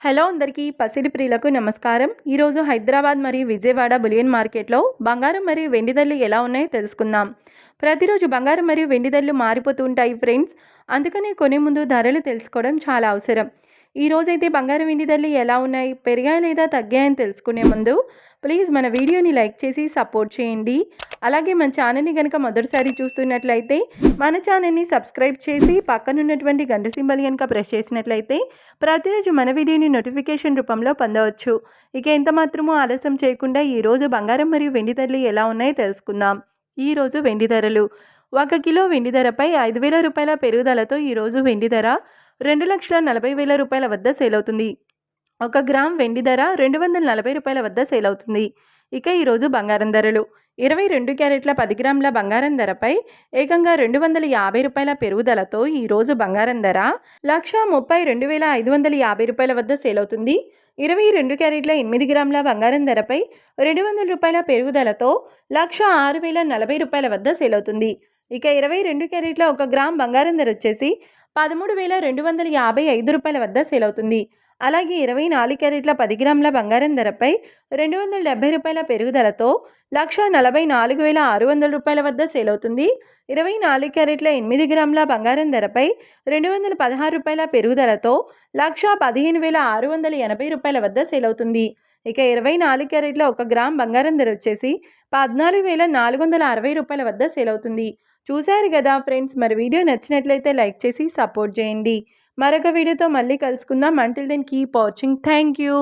Hello అందరికీ పసిడి ప్రియులకు నమస్కారం. ఈరోజు హైదరాబాద్ మరియు విజయవాడ బులియన్ మార్కెట్లో బంగారం మరియు వెండి ధరలు ఎలా ఉన్నాయో తెలుసుకుందాం. ప్రతిరోజు బంగారం మరియు వెండి ధరలు మారిపోతూ ఉంటాయి ఫ్రెండ్స్. అందుకనే కొనే ముందు ధరలు తెలుసుకోవడం చాలా అవసరం. ఈ రోజైతే బంగారం వెండి ధరలు ఎలా ఉన్నాయి, పెరిగాయా లేదా తగ్గాయని తెలుసుకునే ముందు ప్లీజ్ మన వీడియోని లైక్ చేసి సపోర్ట్ చేయండి. అలాగే మన ఛానల్ని కనుక మొదటిసారి చూస్తున్నట్లయితే మన ఛానల్ని సబ్స్క్రైబ్ చేసి పక్కనున్నటువంటి గంట సింబల్ కనుక ప్రెస్ చేసినట్లయితే ప్రతిరోజు మన వీడియోని నోటిఫికేషన్ రూపంలో పొందవచ్చు. ఇక ఎంత మాత్రమూ ఆలస్యం చేయకుండా ఈరోజు బంగారం మరియు వెండి ధరలు ఎలా ఉన్నాయో తెలుసుకుందాం. ఈరోజు వెండి ధరలు 1 కిలో వెండి ధరపై 5,000 రూపాయల పెరుగుదలతో ఈరోజు వెండి ధర 2,40,000 రూపాయల వద్ద సేల్ అవుతుంది. 1 గ్రామ్ వెండి ధర 240 రూపాయల వద్ద సేల్ అవుతుంది. ఇక ఈరోజు బంగారం ధరలు 22 క్యారెట్ల 10 గ్రాముల బంగారం ధరపై ఏకంగా 250 రూపాయల పెరుగుదలతో ఈరోజు బంగారం ధర 1,32,550 రూపాయల వద్ద సేల్ అవుతుంది. 22 క్యారెట్ల 8 గ్రాముల బంగారం ధరపై 200 రూపాయల పెరుగుదలతో 1,06,040 రూపాయల వద్ద సేల్ అవుతుంది. ఇక 22 క్యారెట్ల 1 గ్రామ్ బంగారం ధర వచ్చేసి 13,255 రూపాయల వద్ద సేల్ అవుతుంది. అలాగే 24 క్యారెట్ల 10 గ్రాముల బంగారం ధరపై 270 రూపాయల పెరుగుదలతో 1,44,600 రూపాయల వద్ద సేల్ అవుతుంది. 24 క్యారెట్ల 8 గ్రాముల బంగారం ధరపై 216 రూపాయల పెరుగుదలతో 1,15,680 రూపాయల వద్ద సేల్ అవుతుంది. ఇక 24 క్యారెట్ల 1 గ్రామ్ బంగారం ధర వచ్చేసి 14,460 రూపాయల వద్ద సేల్ అవుతుంది. చూశారు కదా ఫ్రెండ్స్, మరి వీడియో నచ్చినట్లయితే లైక్ చేసి సపోర్ట్ చేయండి. మరొక వీడియోతో మళ్ళీ కలుసుకుందాం. Until then keep watching. Thank you.